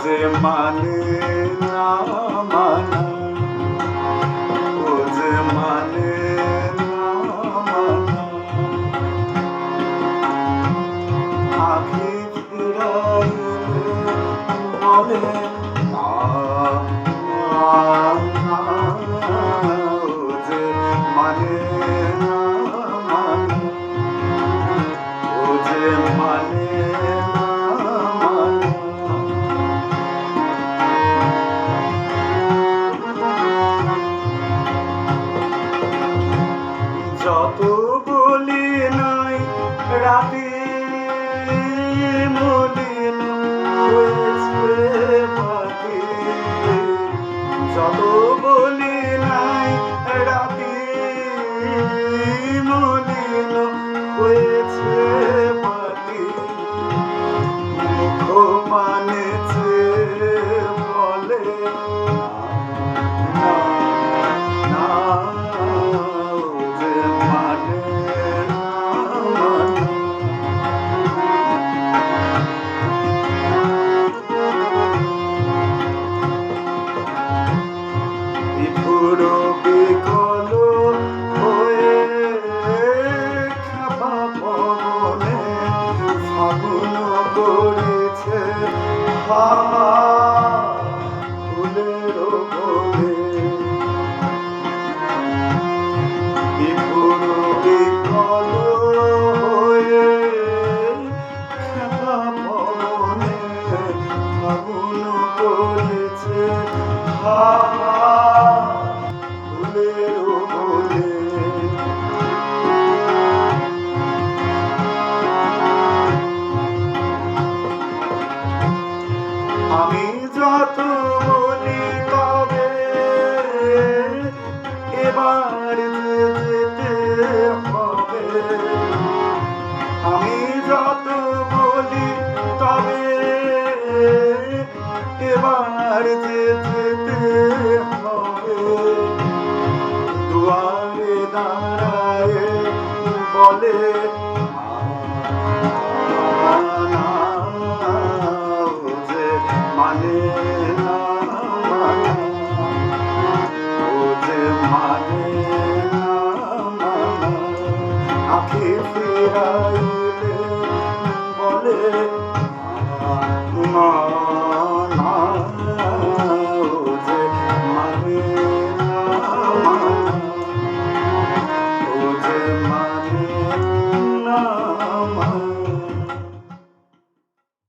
যে মানে না মানা, ও যে মানে না মানা, আখি ফিরাইলে বলে না না, ও যে মানে না মানা, ও যে মানে না মানা। যত বলি নাই রাতে মলিন হয়েছে মাটি, যত বলি নাই রাতে মলিন হয়েছে মাটি, মুখ মানেছে বলে না না, যে মানে না মানা। বিধুর বিকল হয়ে খাপা পবনে ফাগুন করেছে হাওয়া ফুলের বনে, বিধুর বিকল হয়ে খাপা পবনে ফাগুন করেছে হাওয়া ফুলের বনে। আমি যত বলি তবে এবার যেতে হবে, আমি যত বলি তবে এবার যেতে হবে, দুয়ারে দাঁড়ায় বলে না, ও যে মানে না মানা, ও যে মানে না মানা, আখি ফিরাইলে বলে না না, ও যে মানে